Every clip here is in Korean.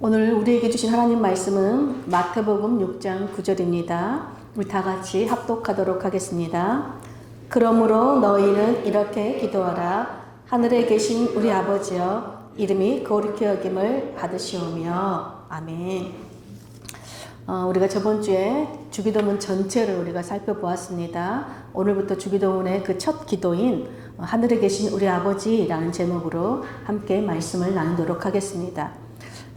오늘 우리에게 주신 하나님 말씀은 마태복음 6장 9절입니다. 우리 다 같이 합독하도록 하겠습니다. 그러므로 너희는 이렇게 기도하라. 하늘에 계신 우리 아버지여, 이름이 거룩히 여김을 받으시오며. 아멘. 우리가 저번 주에 주기도문 전체를 우리가 살펴보았습니다. 오늘부터 주기도문의 그 첫 기도인 하늘에 계신 우리 아버지라는 제목으로 함께 말씀을 나누도록 하겠습니다.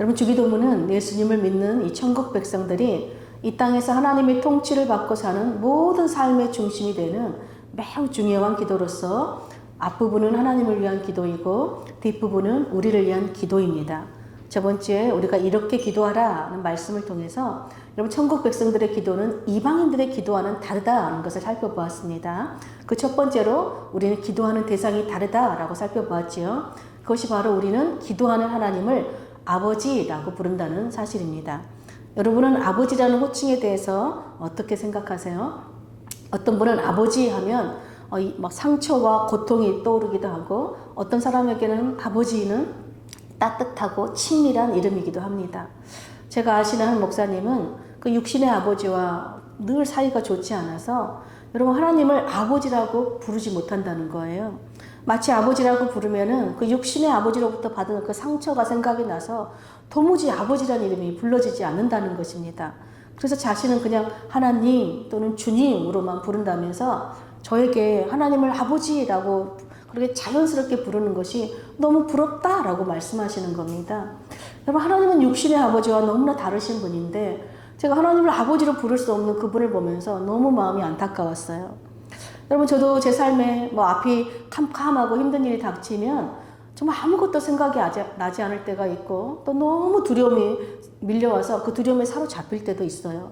여러분, 주기도문은 예수님을 믿는 이 천국 백성들이 이 땅에서 하나님의 통치를 받고 사는 모든 삶의 중심이 되는 매우 중요한 기도로서 앞부분은 하나님을 위한 기도이고 뒷부분은 우리를 위한 기도입니다. 저번 주에 우리가 이렇게 기도하라는 말씀을 통해서 여러분, 천국 백성들의 기도는 이방인들의 기도와는 다르다는 것을 살펴보았습니다. 그 첫 번째로 우리는 기도하는 대상이 다르다라고 살펴보았지요. 그것이 바로 우리는 기도하는 하나님을 아버지라고 부른다는 사실입니다. 여러분은 아버지라는 호칭에 대해서 어떻게 생각하세요? 어떤 분은 아버지 하면 막 상처와 고통이 떠오르기도 하고, 어떤 사람에게는 아버지는 따뜻하고 친밀한 이름이기도 합니다. 제가 아시는 한 목사님은 그 육신의 아버지와 늘 사이가 좋지 않아서 여러분, 하나님을 아버지라고 부르지 못한다는 거예요. 마치 아버지라고 부르면은 그 육신의 아버지로부터 받은 그 상처가 생각이 나서 도무지 아버지라는 이름이 불러지지 않는다는 것입니다. 그래서 자신은 그냥 하나님 또는 주님으로만 부른다면서 저에게 하나님을 아버지라고 그렇게 자연스럽게 부르는 것이 너무 부럽다라고 말씀하시는 겁니다. 여러분, 하나님은 육신의 아버지와 너무나 다르신 분인데 제가 하나님을 아버지로 부를 수 없는 그분을 보면서 너무 마음이 안타까웠어요. 여러분, 저도 제 삶에 앞이 캄캄하고 힘든 일이 닥치면 정말 아무것도 생각이 나지 않을 때가 있고, 또 너무 두려움이 밀려와서 그 두려움에 사로잡힐 때도 있어요.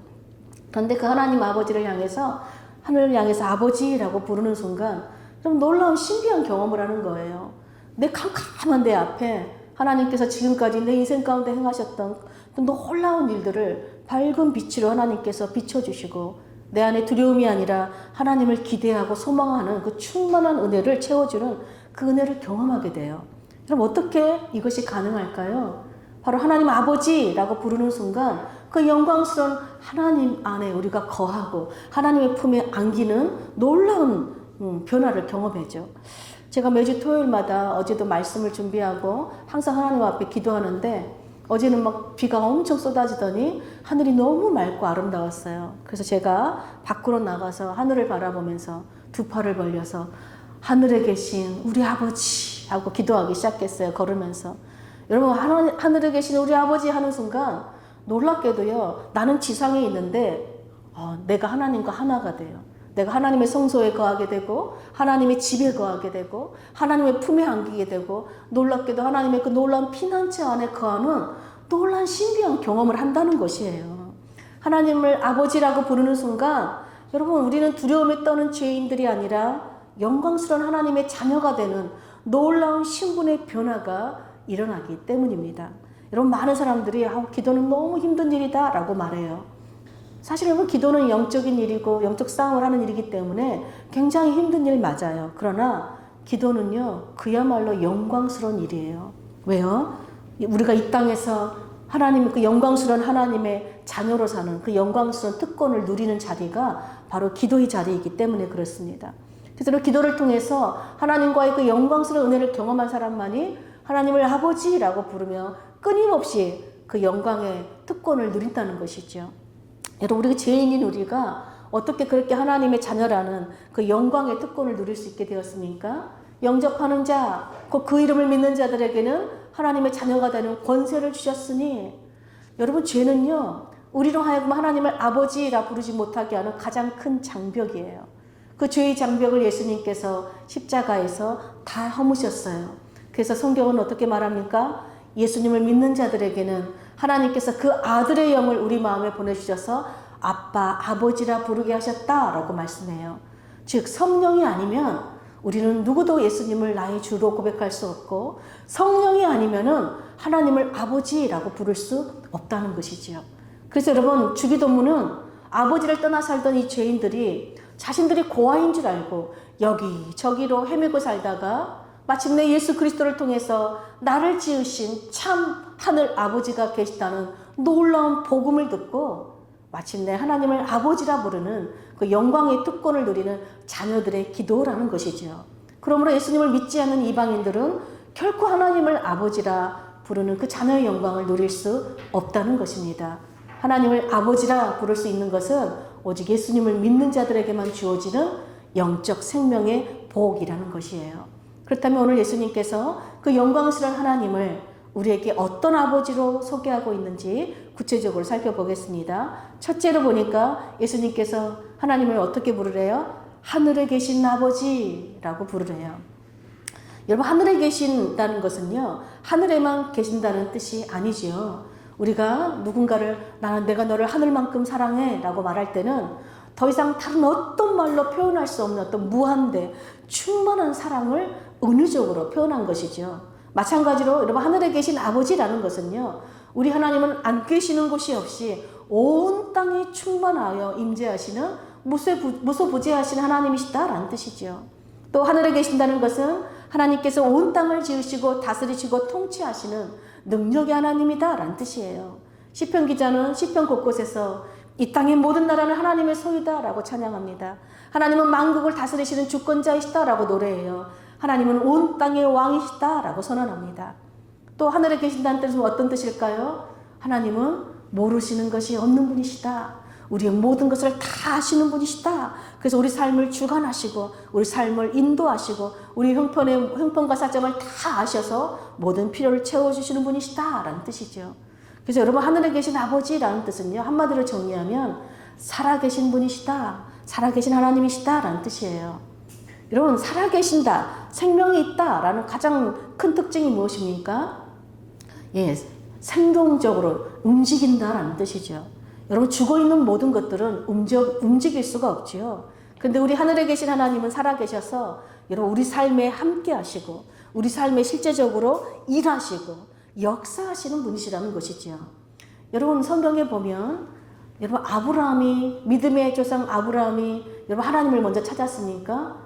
그런데 그 하나님 아버지를 향해서, 하늘을 향해서 아버지라고 부르는 순간 좀 놀라운 신비한 경험을 하는 거예요. 내 캄캄한 내 앞에 하나님께서 지금까지 내 인생 가운데 행하셨던 그 놀라운 일들을 밝은 빛으로 하나님께서 비춰주시고, 내 안에 두려움이 아니라 하나님을 기대하고 소망하는 그 충만한 은혜를 채워주는 그 은혜를 경험하게 돼요. 그럼 어떻게 이것이 가능할까요? 바로 하나님 아버지라고 부르는 순간 그 영광스러운 하나님 안에 우리가 거하고 하나님의 품에 안기는 놀라운 변화를 경험하죠. 제가 매주 토요일마다 어제도 말씀을 준비하고 항상 하나님 앞에 기도하는데, 어제는 비가 엄청 쏟아지더니 하늘이 너무 맑고 아름다웠어요. 그래서 제가 밖으로 나가서 하늘을 바라보면서 두 팔을 벌려서 하늘에 계신 우리 아버지 하고 기도하기 시작했어요. 걸으면서. 여러분, 하늘에 계신 우리 아버지 하는 순간 놀랍게도요, 나는 지상에 있는데 내가 하나님과 하나가 돼요. 내가 하나님의 성소에 거하게 되고, 하나님의 집에 거하게 되고, 하나님의 품에 안기게 되고, 놀랍게도 하나님의 그 놀라운 피난처 안에 거하는 놀라운 신비한 경험을 한다는 것이에요. 하나님을 아버지라고 부르는 순간 여러분, 우리는 두려움에 떠는 죄인들이 아니라 영광스러운 하나님의 자녀가 되는 놀라운 신분의 변화가 일어나기 때문입니다. 여러분, 많은 사람들이 기도는 너무 힘든 일이다 라고 말해요. 사실 여러분, 기도는 영적인 일이고 영적 싸움을 하는 일이기 때문에 굉장히 힘든 일 맞아요. 그러나 기도는요, 그야말로 영광스러운 일이에요. 왜요? 우리가 이 땅에서 하나님, 그 영광스러운 하나님의 자녀로 사는 그 영광스러운 특권을 누리는 자리가 바로 기도의 자리이기 때문에 그렇습니다. 그래서 기도를 통해서 하나님과의 그 영광스러운 은혜를 경험한 사람만이 하나님을 아버지라고 부르며 끊임없이 그 영광의 특권을 누린다는 것이죠. 여러분, 우리가 죄인인 우리가 어떻게 그렇게 하나님의 자녀라는 그 영광의 특권을 누릴 수 있게 되었습니까? 영접하는 자, 곧 그 이름을 믿는 자들에게는 하나님의 자녀가 되는 권세를 주셨으니, 여러분, 죄는요, 우리로 하여금 하나님을 아버지라 부르지 못하게 하는 가장 큰 장벽이에요. 그 죄의 장벽을 예수님께서 십자가에서 다 허무셨어요. 그래서 성경은 어떻게 말합니까? 예수님을 믿는 자들에게는 하나님께서 그 아들의 영을 우리 마음에 보내주셔서 아빠, 아버지라 부르게 하셨다라고 말씀해요. 즉, 성령이 아니면 우리는 누구도 예수님을 나의 주로 고백할 수 없고, 성령이 아니면은 하나님을 아버지라고 부를 수 없다는 것이지요. 그래서 여러분, 주기도문은 아버지를 떠나 살던 이 죄인들이 자신들이 고아인 줄 알고 여기저기로 헤매고 살다가 마침내 예수 그리스도를 통해서 나를 지으신 참 하늘 아버지가 계시다는 놀라운 복음을 듣고 마침내 하나님을 아버지라 부르는 그 영광의 특권을 누리는 자녀들의 기도라는 것이죠. 그러므로 예수님을 믿지 않는 이방인들은 결코 하나님을 아버지라 부르는 그 자녀의 영광을 누릴 수 없다는 것입니다. 하나님을 아버지라 부를 수 있는 것은 오직 예수님을 믿는 자들에게만 주어지는 영적 생명의 복이라는 것이에요. 그렇다면 오늘 예수님께서 그 영광스러운 하나님을 우리에게 어떤 아버지로 소개하고 있는지 구체적으로 살펴보겠습니다. 첫째로 보니까 예수님께서 하나님을 어떻게 부르래요? 하늘에 계신 아버지라고 부르래요. 여러분, 하늘에 계신다는 것은요, 하늘에만 계신다는 뜻이 아니지요. 우리가 누군가를 내가 너를 하늘만큼 사랑해 라고 말할 때는 더 이상 다른 어떤 말로 표현할 수 없는 어떤 무한대 충만한 사랑을 은유적으로 표현한 것이죠. 마찬가지로 여러분, 하늘에 계신 아버지라는 것은요, 우리 하나님은 안 계시는 곳이 없이 온 땅에 충만하여 임재하시는 무소부재하신 하나님이시다라는 뜻이죠. 또 하늘에 계신다는 것은 하나님께서 온 땅을 지으시고 다스리시고 통치하시는 능력의 하나님이다라는 뜻이에요. 시편 기자는 시편 곳곳에서 이 땅의 모든 나라는 하나님의 소유다라고 찬양합니다. 하나님은 만국을 다스리시는 주권자이시다라고 노래해요. 하나님은 온 땅의 왕이시다라고 선언합니다. 또 하늘에 계신다는 뜻은 어떤 뜻일까요? 하나님은 모르시는 것이 없는 분이시다. 우리의 모든 것을 다 아시는 분이시다. 그래서 우리 삶을 주관하시고 우리 삶을 인도하시고 우리 형편과 사정을 다 아셔서 모든 필요를 채워주시는 분이시다 라는 뜻이죠. 그래서 여러분, 하늘에 계신 아버지라는 뜻은요, 한마디로 정리하면 살아계신 분이시다, 살아계신 하나님이시다 라는 뜻이에요. 여러분, 살아계신다, 생명이 있다 라는 가장 큰 특징이 무엇입니까? 생동적으로 움직인다라는 뜻이죠. 여러분, 죽어있는 모든 것들은 움직일 수가 없지요. 근데 우리 하늘에 계신 하나님은 살아계셔서 여러분, 우리 삶에 함께 하시고 우리 삶에 실제적으로 일하시고 역사하시는 분이시라는 것이죠. 여러분, 성경에 보면 여러분, 아브라함이, 믿음의 조상 아브라함이 여러분 하나님을 먼저 찾았습니까?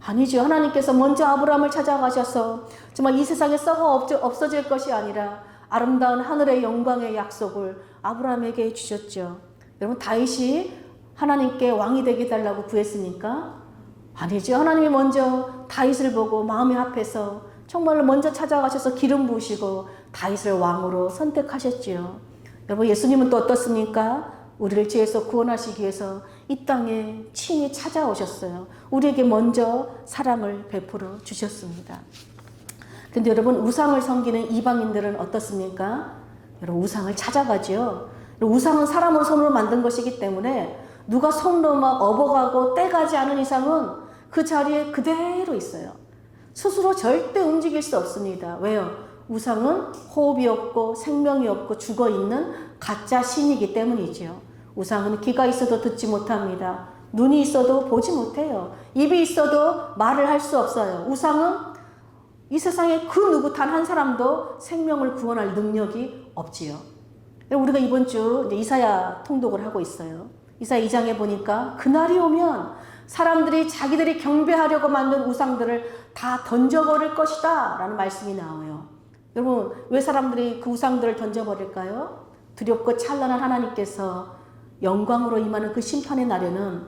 아니죠. 하나님께서 먼저 아브라함을 찾아가셔서 정말 이 세상에 썩어 없어질 것이 아니라 아름다운 하늘의 영광의 약속을 아브라함에게 주셨죠. 여러분, 다윗이 하나님께 왕이 되게 해달라고 구했습니까? 아니죠. 하나님이 먼저 다윗을 보고 마음이 합해서 정말로 먼저 찾아가셔서 기름 부으시고 다윗을 왕으로 선택하셨지요. 여러분, 예수님은 또 어떻습니까? 우리를 죄에서 구원하시기 위해서 이 땅에 친히 찾아오셨어요. 우리에게 먼저 사랑을 베풀어 주셨습니다. 근데 여러분, 우상을 섬기는 이방인들은 어떻습니까? 여러분, 우상을 찾아가죠. 우상은 사람의 손으로 만든 것이기 때문에 누가 손으로 막 업어가고 떼가지 않은 이상은 그 자리에 그대로 있어요. 스스로 절대 움직일 수 없습니다. 왜요? 우상은 호흡이 없고 생명이 없고 죽어있는 가짜 신이기 때문이죠. 우상은 귀가 있어도 듣지 못합니다. 눈이 있어도 보지 못해요. 입이 있어도 말을 할 수 없어요. 우상은 이 세상에 그 누구 단 한 사람도 생명을 구원할 능력이 없지요. 우리가 이번 주 이사야 통독을 하고 있어요. 이사야 2장에 보니까 그날이 오면 사람들이 자기들이 경배하려고 만든 우상들을 다 던져버릴 것이다 라는 말씀이 나와요. 여러분, 왜 사람들이 그 우상들을 던져버릴까요? 두렵고 찬란한 하나님께서 영광으로 임하는 그 심판의 날에는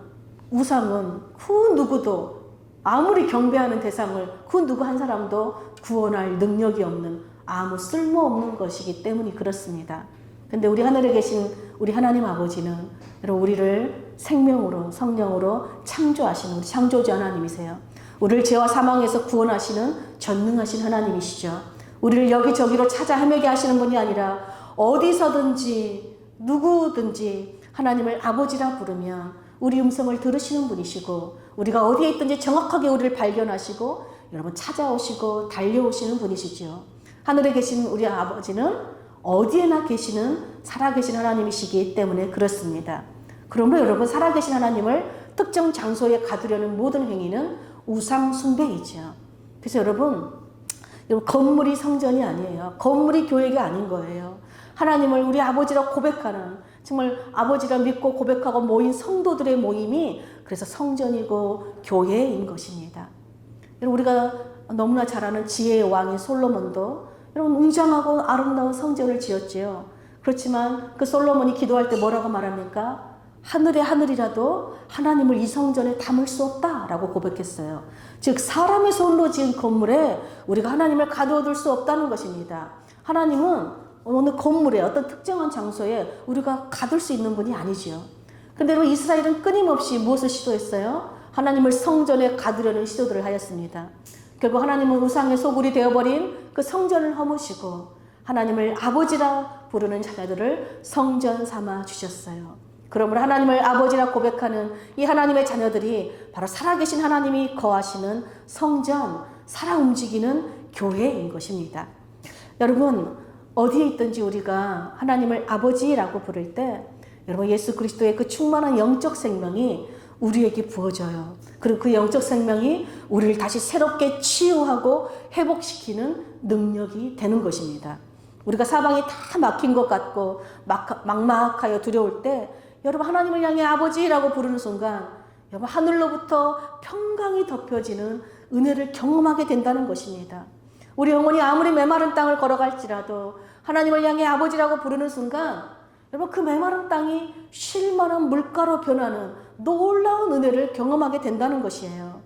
우상은 그 누구도 아무리 경배하는 대상을 그 누구 한 사람도 구원할 능력이 없는 아무 쓸모없는 것이기 때문이 그렇습니다. 근데 우리 하늘에 계신 우리 하나님 아버지는 우리를 생명으로 성령으로 창조하시는 우리 창조주 하나님이세요. 우리를 죄와 사망에서 구원하시는 전능하신 하나님이시죠. 우리를 여기저기로 찾아 헤매게 하시는 분이 아니라 어디서든지 누구든지 하나님을 아버지라 부르면 우리 음성을 들으시는 분이시고 우리가 어디에 있든지 정확하게 우리를 발견하시고 여러분 찾아오시고 달려오시는 분이시죠. 하늘에 계신 우리 아버지는 어디에나 계시는 살아계신 하나님이시기 때문에 그렇습니다. 그러므로 여러분, 살아계신 하나님을 특정 장소에 가두려는 모든 행위는 우상 숭배이죠. 그래서 여러분 건물이 성전이 아니에요. 건물이 교회가 아닌 거예요. 하나님을 우리 아버지라 고백하는, 정말 아버지라 믿고 고백하고 모인 성도들의 모임이 그래서 성전이고 교회인 것입니다. 우리가 너무나 잘 아는 지혜의 왕인 솔로몬도 여러분 웅장하고 아름다운 성전을 지었지요. 그렇지만 그 솔로몬이 기도할 때 뭐라고 말합니까? 하늘의 하늘이라도 하나님을 이 성전에 담을 수 없다라고 고백했어요. 즉 사람의 손으로 지은 건물에 우리가 하나님을 가두어둘 수 없다는 것입니다. 하나님은 어느 건물에 어떤 특정한 장소에 우리가 가둘 수 있는 분이 아니지요. 근데 이스라엘은 끊임없이 무엇을 시도했어요? 하나님을 성전에 가두려는 시도들을 하였습니다. 결국 하나님은 우상의 소굴이 되어버린 그 성전을 허무시고 하나님을 아버지라 부르는 자녀들을 성전 삼아 주셨어요. 그러므로 하나님을 아버지라 고백하는 이 하나님의 자녀들이 바로 살아계신 하나님이 거하시는 성전, 살아 움직이는 교회인 것입니다. 여러분 어디에 있든지 우리가 하나님을 아버지라고 부를 때 여러분 예수 그리스도의 그 충만한 영적 생명이 우리에게 부어져요. 그리고 그 영적 생명이 우리를 다시 새롭게 치유하고 회복시키는 능력이 되는 것입니다. 우리가 사방이 다 막힌 것 같고 막막하여 두려울 때 여러분 하나님을 향해 아버지라고 부르는 순간 여러분 하늘로부터 평강이 덮여지는 은혜를 경험하게 된다는 것입니다. 우리 영혼이 아무리 메마른 땅을 걸어갈지라도 하나님을 향해 아버지라고 부르는 순간 여러분 그 메마른 땅이 쉴만한 물가로 변하는 놀라운 은혜를 경험하게 된다는 것이에요.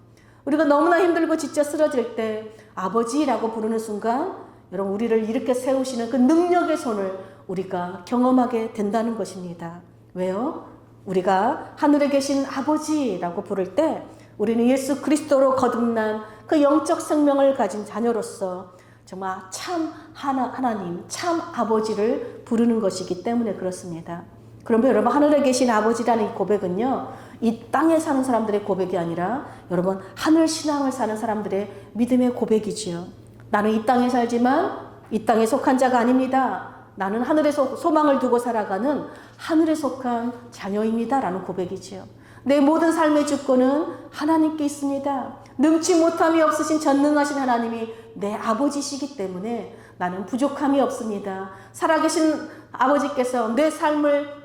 우리가 너무나 힘들고 지쳐 쓰러질 때 아버지라고 부르는 순간 여러분 우리를 이렇게 세우시는 그 능력의 손을 우리가 경험하게 된다는 것입니다. 왜요? 우리가 하늘에 계신 아버지라고 부를 때 우리는 예수 그리스도로 거듭난 그 영적 생명을 가진 자녀로서 정말 참 하나님, 참 아버지를 부르는 것이기 때문에 그렇습니다. 그러면 여러분 하늘에 계신 아버지라는 이 고백은요, 이 땅에 사는 사람들의 고백이 아니라 여러분 하늘 신앙을 사는 사람들의 믿음의 고백이지요. 나는 이 땅에 살지만 이 땅에 속한 자가 아닙니다. 나는 하늘에 소망을 두고 살아가는 하늘에 속한 자녀입니다. 라는 고백이지요. 내 모든 삶의 주권은 하나님께 있습니다. 능치 못함이 없으신 전능하신 하나님이 내 아버지시기 때문에 나는 부족함이 없습니다. 살아계신 아버지께서 내 삶을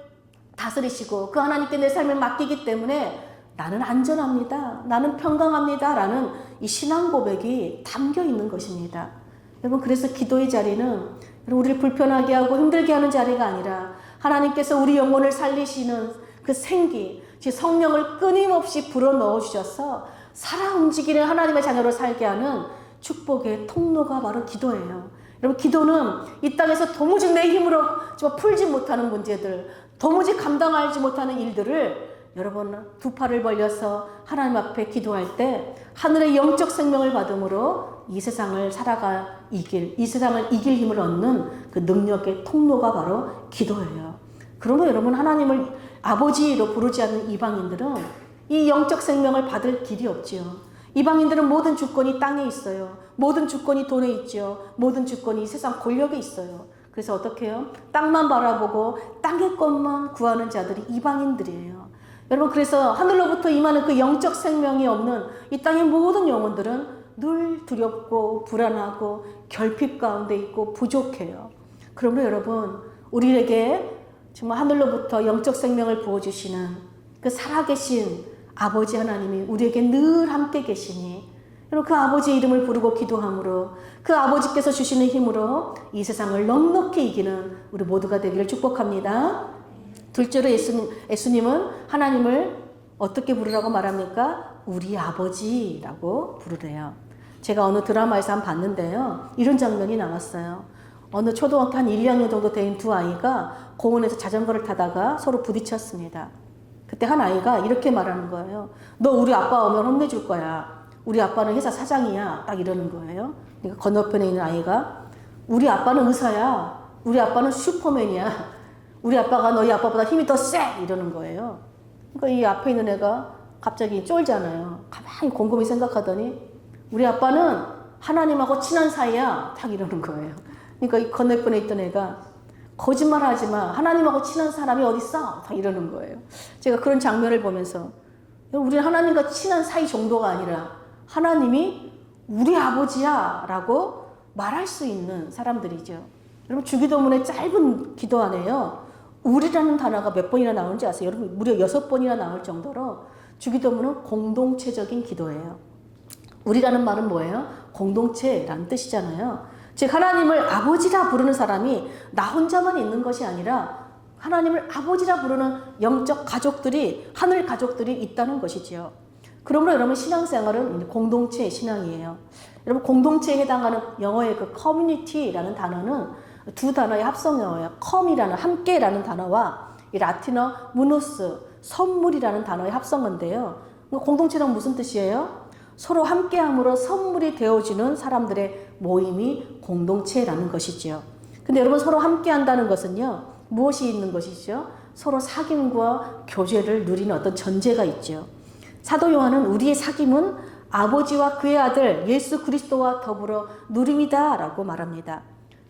다스리시고 그 하나님께 내 삶을 맡기기 때문에 나는 안전합니다. 나는 평강합니다. 라는 이 신앙 고백이 담겨 있는 것입니다. 여러분 그래서 기도의 자리는 우리를 불편하게 하고 힘들게 하는 자리가 아니라 하나님께서 우리 영혼을 살리시는 그 생기, 즉 성령을 끊임없이 불어넣어 주셔서 살아 움직이는 하나님의 자녀로 살게 하는 축복의 통로가 바로 기도예요. 여러분 기도는 이 땅에서 도무지 내 힘으로 풀지 못하는 문제들, 도무지 감당하지 못하는 일들을 여러분 두 팔을 벌려서 하나님 앞에 기도할 때 하늘의 영적 생명을 받음으로 이 세상을 이 세상을 이길 힘을 얻는 그 능력의 통로가 바로 기도예요. 그러면 여러분 하나님을 아버지로 부르지 않는 이방인들은 이 영적 생명을 받을 길이 없지요. 이방인들은 모든 주권이 땅에 있어요. 모든 주권이 돈에 있죠. 모든 주권이 이 세상 권력에 있어요. 그래서 어떻게 해요? 땅만 바라보고 땅의 것만 구하는 자들이 이방인들이에요. 여러분 그래서 하늘로부터 임하는 그 영적 생명이 없는 이 땅의 모든 영혼들은 늘 두렵고 불안하고 결핍 가운데 있고 부족해요. 그러므로 여러분 우리에게 정말 하늘로부터 영적 생명을 부어주시는 그 살아계신 아버지 하나님이 우리에게 늘 함께 계시니 여러분 그 아버지의 이름을 부르고 기도함으로 그 아버지께서 주시는 힘으로 이 세상을 넉넉히 이기는 우리 모두가 되기를 축복합니다. 둘째로 예수님은 하나님을 어떻게 부르라고 말합니까? 우리 아버지라고 부르래요. 제가 어느 드라마에서 한번 봤는데요. 이런 장면이 나왔어요. 어느 초등학교 한 1, 2학년 정도 된 두 아이가 공원에서 자전거를 타다가 서로 부딪혔습니다. 그때 한 아이가 이렇게 말하는 거예요. 너 우리 아빠 오면 혼내줄 거야. 우리 아빠는 회사 사장이야. 딱 이러는 거예요. 그러니까 건너편에 있는 아이가 우리 아빠는 의사야. 우리 아빠는 슈퍼맨이야. 우리 아빠가 너희 아빠보다 힘이 더 세! 이러는 거예요. 그러니까 이 앞에 있는 애가 갑자기 쫄잖아요. 가만히 곰곰이 생각하더니 우리 아빠는 하나님하고 친한 사이야. 딱 이러는 거예요. 그러니까 이 건너편에 있던 애가 거짓말 하지 마. 하나님하고 친한 사람이 어딨어? 딱 이러는 거예요. 제가 그런 장면을 보면서 우리는 하나님과 친한 사이 정도가 아니라 하나님이 우리 아버지야 라고 말할 수 있는 사람들이죠. 여러분 주기도문의 짧은 기도 안에요. 우리라는 단어가 몇 번이나 나오는지 아세요? 여러분 무려 6번이나 나올 정도로 주기도문은 공동체적인 기도예요. 우리라는 말은 뭐예요? 공동체라는 뜻이잖아요. 즉 하나님을 아버지라 부르는 사람이 나 혼자만 있는 것이 아니라 하나님을 아버지라 부르는 영적 가족들이, 하늘 가족들이 있다는 것이지요. 그러므로 여러분 신앙생활은 공동체 신앙이에요. 여러분 공동체에 해당하는 영어의 그 커뮤니티라는 단어는 두 단어의 합성 영어예요. 컴이라는 함께라는 단어와 이 라틴어 무노스 선물이라는 단어의 합성어인데요. 공동체란 무슨 뜻이에요? 서로 함께함으로 선물이 되어지는 사람들의 모임이 공동체라는 것이죠. 근데 여러분 서로 함께한다는 것은요. 무엇이 있는 것이죠? 서로 사귐과 교제를 누리는 어떤 전제가 있죠. 사도 요한은 우리의 사귐은 아버지와 그의 아들 예수 그리스도와 더불어 누림이다 라고 말합니다.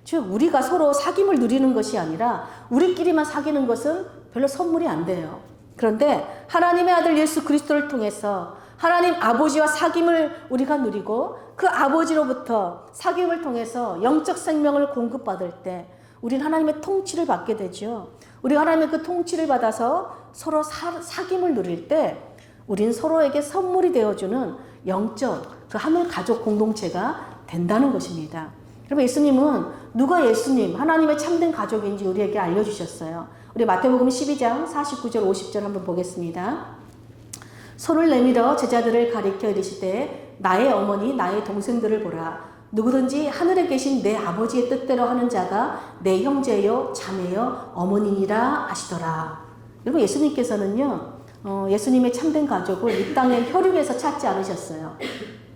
즉 우리가 서로 사귐을 누리는 것이 아니라 우리끼리만 사귀는 것은 별로 선물이 안 돼요. 그런데 하나님의 아들 예수 그리스도를 통해서 하나님 아버지와 사귐을 우리가 누리고 그 아버지로부터 사귐을 통해서 영적 생명을 공급받을 때 우리는 하나님의 통치를 받게 되죠. 우리가 하나님의 그 통치를 받아서 서로 사귐을 누릴 때 우리는 서로에게 선물이 되어주는 영적 그 하늘 가족 공동체가 된다는 것입니다. 여러분 예수님은 누가 예수님 하나님의 참된 가족인지 우리에게 알려주셨어요. 우리 마태복음 12장 49절 50절 한번 보겠습니다. 손을 내밀어 제자들을 가리켜 이르시되 나의 어머니 나의 동생들을 보라. 누구든지 하늘에 계신 내 아버지의 뜻대로 하는 자가 내 형제요 자매요 어머니니라 하시더라. 여러분 예수님께서는요 예수님의 참된 가족을 이 땅의 혈육에서 찾지 않으셨어요.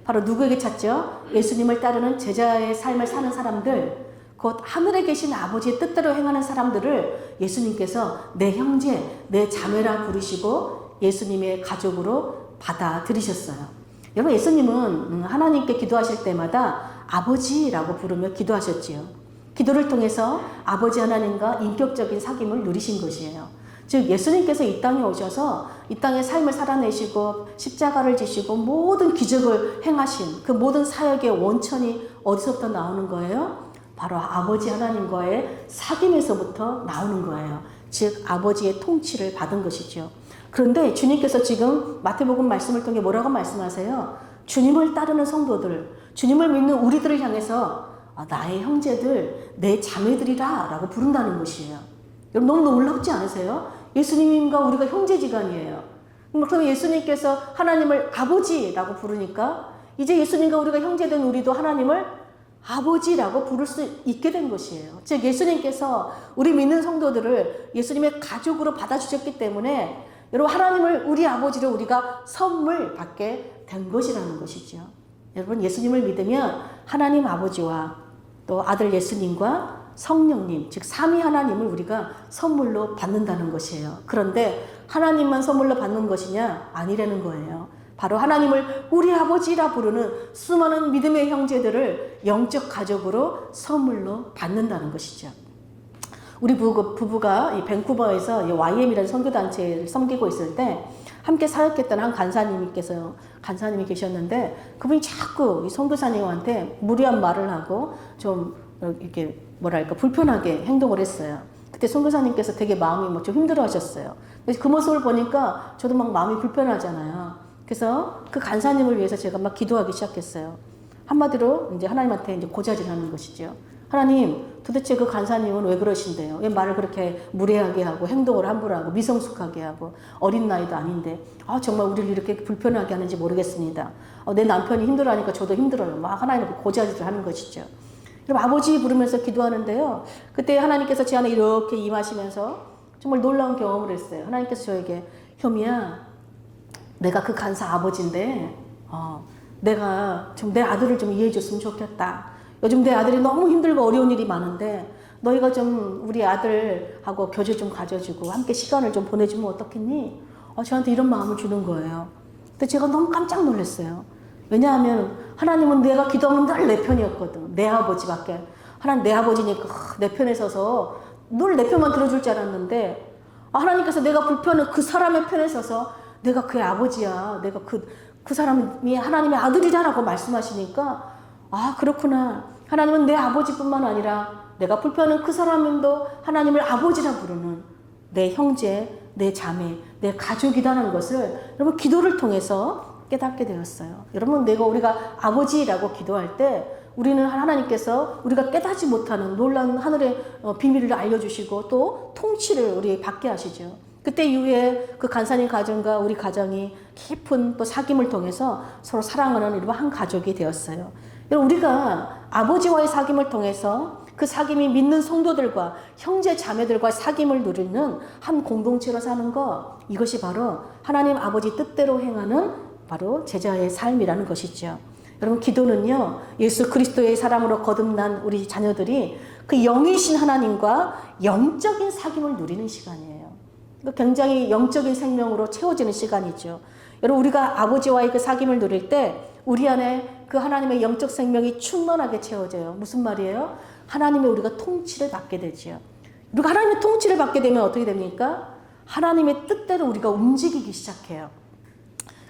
바로 누구에게 찾죠? 예수님을 따르는 제자의 삶을 사는 사람들, 곧 하늘에 계신 아버지의 뜻대로 행하는 사람들을 예수님께서 내 형제, 내 자매라 부르시고 예수님의 가족으로 받아들이셨어요. 여러분 예수님은 하나님께 기도하실 때마다 아버지라고 부르며 기도하셨지요. 기도를 통해서 아버지 하나님과 인격적인 사귐을 누리신 것이에요. 즉 예수님께서 이 땅에 오셔서 이 땅의 삶을 살아내시고 십자가를 지시고 모든 기적을 행하신 그 모든 사역의 원천이 어디서부터 나오는 거예요? 바로 아버지 하나님과의 사귐에서부터 나오는 거예요. 즉 아버지의 통치를 받은 것이죠. 그런데 주님께서 지금 마태복음 말씀을 통해 뭐라고 말씀하세요? 주님을 따르는 성도들, 주님을 믿는 우리들을 향해서 나의 형제들, 내 자매들이라 라고 부른다는 것이에요. 여러분 너무 놀랍지 않으세요? 예수님과 우리가 형제지간이에요. 그럼 예수님께서 하나님을 아버지라고 부르니까 이제 예수님과 우리가 형제된 우리도 하나님을 아버지라고 부를 수 있게 된 것이에요. 즉 예수님께서 우리 믿는 성도들을 예수님의 가족으로 받아주셨기 때문에 여러분 하나님을 우리 아버지로 우리가 선물 받게 된 것이라는 것이죠. 여러분 예수님을 믿으면 하나님 아버지와 또 아들 예수님과 성령님, 즉 삼위 하나님을 우리가 선물로 받는다는 것이에요. 그런데 하나님만 선물로 받는 것이냐? 아니라는 거예요. 바로 하나님을 우리 아버지라 부르는 수많은 믿음의 형제들을 영적 가족으로 선물로 받는다는 것이죠. 우리 부부가 이 밴쿠버에서 이 YM이라는 선교단체를 섬기고 있을 때 함께 사역했던 한 간사님이 계셨는데 그분이 자꾸 이 선교사님한테 무리한 말을 하고 좀 이렇게 뭐랄까 불편하게 행동을 했어요. 그때 선교사님께서 되게 마음이 좀 힘들어 하셨어요. 그래서 그 모습을 보니까 저도 막 마음이 불편하잖아요. 그래서 그 간사님을 위해서 제가 막 기도하기 시작했어요. 한마디로 이제 하나님한테 이제 고자질을 하는 것이죠. 하나님, 도대체 그 간사님은 왜 그러신데요? 왜 말을 그렇게 무례하게 하고 행동을 함부로 하고 미성숙하게 하고 어린 나이도 아닌데 정말 우리를 이렇게 불편하게 하는지 모르겠습니다. 내 남편이 힘들어하니까 저도 힘들어요. 막 하나님께 고자질을 하는 것이죠. 그럼 아버지 부르면서 기도하는데요. 그때 하나님께서 제 안에 이렇게 임하시면서 정말 놀라운 경험을 했어요. 하나님께서 저에게 효미야, 내가 그 간사 아버지인데 내가 좀 내 아들을 좀 이해해 줬으면 좋겠다. 요즘 내 아들이 너무 힘들고 어려운 일이 많은데 너희가 좀 우리 아들하고 교제 좀 가져주고 함께 시간을 좀 보내주면 어떻겠니? 저한테 이런 마음을 주는 거예요. 근데 제가 너무 깜짝 놀랐어요. 왜냐하면 하나님은 내가 기도하면 늘 내 편이었거든. 내 아버지밖에. 하나님 내 아버지니까 내 편에 서서 늘 내 편만 들어줄 줄 알았는데 하나님께서 내가 불편한 그 사람의 편에 서서 내가 그의 아버지야. 내가 그 사람이 하나님의 아들이라고 말씀하시니까 그렇구나. 하나님은 내 아버지뿐만 아니라 내가 불편한 그 사람도 하나님을 아버지라 부르는 내 형제, 내 자매, 내 가족이라는 것을 여러분 기도를 통해서 깨닫게 되었어요. 여러분, 우리가 아버지라고 기도할 때 우리는 하나님께서 우리가 깨닫지 못하는 놀라운 하늘의 비밀을 알려주시고 또 통치를 우리 받게 하시죠. 그때 이후에 그 간사님 가정과 우리 가정이 깊은 또 사귐을 통해서 서로 사랑하는 일과 한 가족이 되었어요. 여러분, 우리가 아버지와의 사귐을 통해서 그 사귐이 믿는 성도들과 형제 자매들과 사귐을 누리는 한 공동체로 사는 것, 이것이 바로 하나님 아버지 뜻대로 행하는 바로 제자의 삶이라는 것이죠. 여러분, 기도는요, 예수 그리스도의 사랑으로 거듭난 우리 자녀들이 그 영이신 하나님과 영적인 사귐을 누리는 시간이에요. 굉장히 영적인 생명으로 채워지는 시간이죠. 여러분, 우리가 아버지와의 그 사귐을 누릴 때 우리 안에 그 하나님의 영적 생명이 충만하게 채워져요. 무슨 말이에요? 하나님의 우리가 통치를 받게 되죠. 우리가 하나님의 통치를 받게 되면 어떻게 됩니까? 하나님의 뜻대로 우리가 움직이기 시작해요.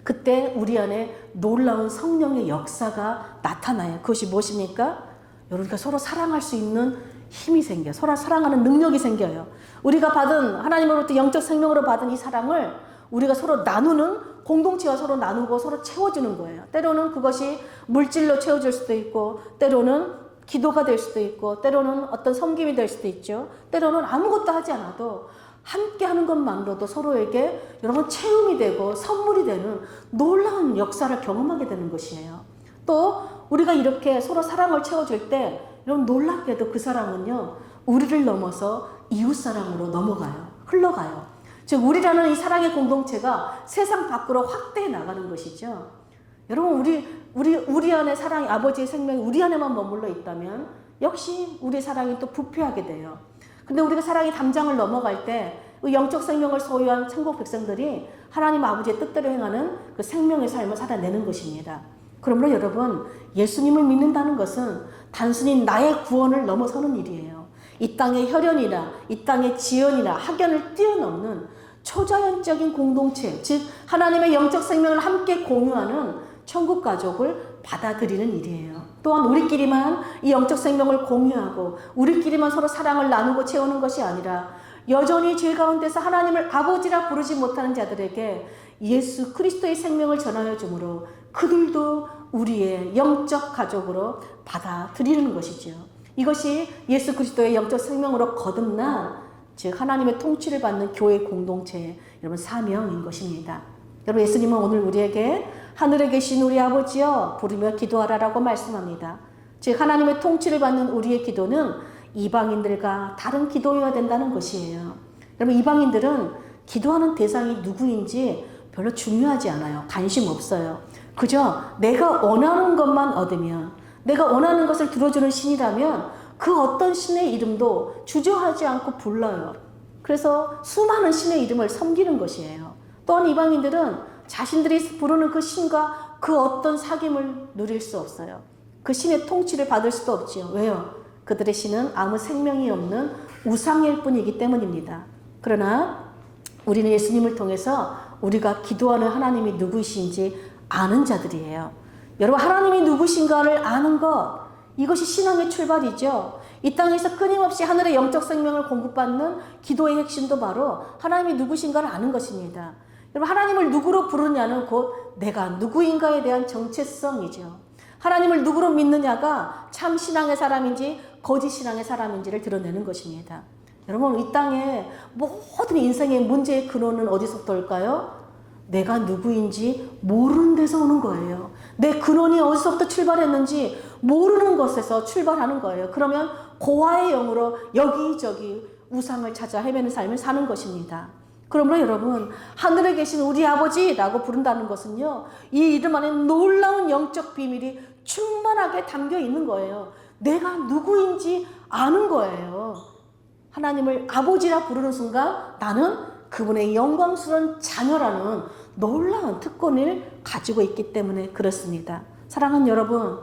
그때 우리 안에 놀라운 성령의 역사가 나타나요. 그것이 무엇입니까? 우리가 서로 사랑할 수 있는 힘이 생겨요. 서로 사랑하는 능력이 생겨요. 우리가 받은 하나님으로부터 영적 생명으로 받은 이 사랑을 우리가 서로 나누는, 공동체와 서로 나누고 서로 채워주는 거예요. 때로는 그것이 물질로 채워질 수도 있고, 때로는 기도가 될 수도 있고, 때로는 어떤 섬김이 될 수도 있죠. 때로는 아무것도 하지 않아도 함께 하는 것만으로도 서로에게 여러분 체험이 되고 선물이 되는 놀라운 역사를 경험하게 되는 것이에요. 또 우리가 이렇게 서로 사랑을 채워줄 때 여러분, 놀랍게도 그 사랑은요, 우리를 넘어서 이웃사랑으로 넘어가요. 흘러가요. 즉 우리라는 이 사랑의 공동체가 세상 밖으로 확대해 나가는 것이죠. 여러분, 우리 안에 사랑이, 아버지의 생명이 우리 안에만 머물러 있다면 역시 우리 사랑이 또 부패하게 돼요. 근데 우리가 사랑의 담장을 넘어갈 때 영적 생명을 소유한 천국 백성들이 하나님 아버지의 뜻대로 행하는 그 생명의 삶을 살아내는 것입니다. 그러므로 여러분, 예수님을 믿는다는 것은 단순히 나의 구원을 넘어서는 일이에요. 이 땅의 혈연이나 이 땅의 지연이나 학연을 뛰어넘는 초자연적인 공동체, 즉 하나님의 영적 생명을 함께 공유하는 천국 가족을 받아들이는 일이에요. 또한 우리끼리만 이 영적 생명을 공유하고 우리끼리만 서로 사랑을 나누고 채우는 것이 아니라 여전히 죄 가운데서 하나님을 아버지라 부르지 못하는 자들에게 예수 그리스도의 생명을 전하여 주므로 그들도 우리의 영적 가족으로 받아들이는 것이죠. 이것이 예수 그리스도의 영적 생명으로 거듭난, 즉 하나님의 통치를 받는 교회 공동체의 여러분 사명인 것입니다. 여러분, 예수님은 오늘 우리에게 하늘에 계신 우리 아버지여 부르며 기도하라라고 말씀합니다. 즉 하나님의 통치를 받는 우리의 기도는 이방인들과 다른 기도여야 된다는 것이에요. 여러분, 이방인들은 기도하는 대상이 누구인지 별로 중요하지 않아요. 관심 없어요. 그저 내가 원하는 것만 얻으면, 내가 원하는 것을 들어주는 신이라면 그 어떤 신의 이름도 주저하지 않고 불러요. 그래서 수많은 신의 이름을 섬기는 것이에요. 또한 이방인들은 자신들이 부르는 그 신과 그 어떤 사귐을 누릴 수 없어요. 그 신의 통치를 받을 수도 없지요. 왜요? 그들의 신은 아무 생명이 없는 우상일 뿐이기 때문입니다. 그러나 우리는 예수님을 통해서 우리가 기도하는 하나님이 누구이신지 아는 자들이에요. 여러분, 하나님이 누구신가를 아는 것, 이것이 신앙의 출발이죠. 이 땅에서 끊임없이 하늘의 영적 생명을 공급받는 기도의 핵심도 바로 하나님이 누구신가를 아는 것입니다. 여러분, 하나님을 누구로 부르냐는 곧 내가 누구인가에 대한 정체성이죠. 하나님을 누구로 믿느냐가 참 신앙의 사람인지 거짓 신앙의 사람인지를 드러내는 것입니다. 여러분, 이 땅에 모든 인생의 문제의 근원은 어디서부터 올까요? 내가 누구인지 모르는 데서 오는 거예요. 내 근원이 어디서부터 출발했는지 모르는 것에서 출발하는 거예요. 그러면 고아의 영으로 여기저기 우상을 찾아 헤매는 삶을 사는 것입니다. 그러므로 여러분, 하늘에 계신 우리 아버지라고 부른다는 것은요, 이 이름 안에 놀라운 영적 비밀이 충만하게 담겨 있는 거예요. 내가 누구인지 아는 거예요. 하나님을 아버지라 부르는 순간 나는 그분의 영광스러운 자녀라는 놀라운 특권을 가지고 있기 때문에 그렇습니다. 사랑하는 여러분,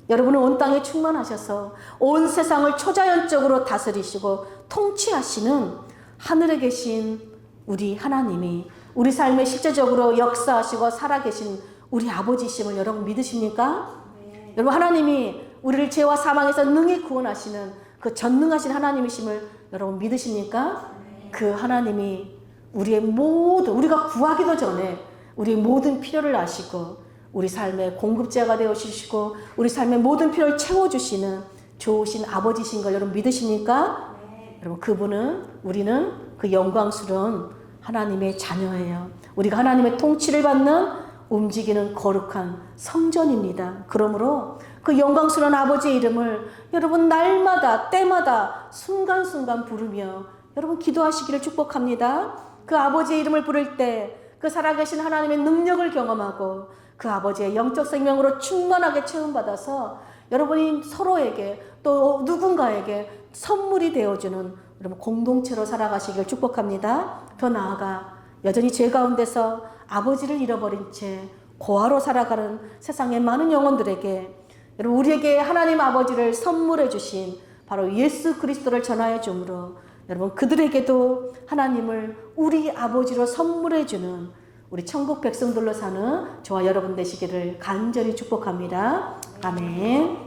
여러분은 온 땅에 충만하셔서 온 세상을 초자연적으로 다스리시고 통치하시는 하늘에 계신 우리 하나님이 우리 삶에 실제적으로 역사하시고 살아계신 우리 아버지심을 여러분 믿으십니까? 네. 여러분, 하나님이 우리를 죄와 사망에서 능히 구원하시는 그 전능하신 하나님이심을 여러분 믿으십니까? 네. 그 하나님이 우리의 모든, 우리가 구하기도 전에 우리의 모든 필요를 아시고 우리 삶의 공급자가 되어 주시고 우리 삶의 모든 필요를 채워주시는 좋으신 아버지신 걸 여러분 믿으십니까? 여러분 우리는 그 영광스러운 하나님의 자녀예요. 우리가 하나님의 통치를 받는 움직이는 거룩한 성전입니다. 그러므로 그 영광스러운 아버지의 이름을 여러분 날마다 때마다 순간순간 부르며 여러분 기도하시기를 축복합니다. 그 아버지의 이름을 부를 때 그 살아계신 하나님의 능력을 경험하고 그 아버지의 영적 생명으로 충만하게 체험받아서 여러분이 서로에게 또 누군가에게 선물이 되어주는 여러분 공동체로 살아가시길 축복합니다. 더 나아가 여전히 죄 가운데서 아버지를 잃어버린 채 고아로 살아가는 세상의 많은 영혼들에게 여러분 우리에게 하나님 아버지를 선물해 주신 바로 예수 그리스도를 전하여 주므로 여러분 그들에게도 하나님을 우리 아버지로 선물해 주는 우리 천국 백성들로 사는 저와 여러분 되시기를 간절히 축복합니다. 아멘.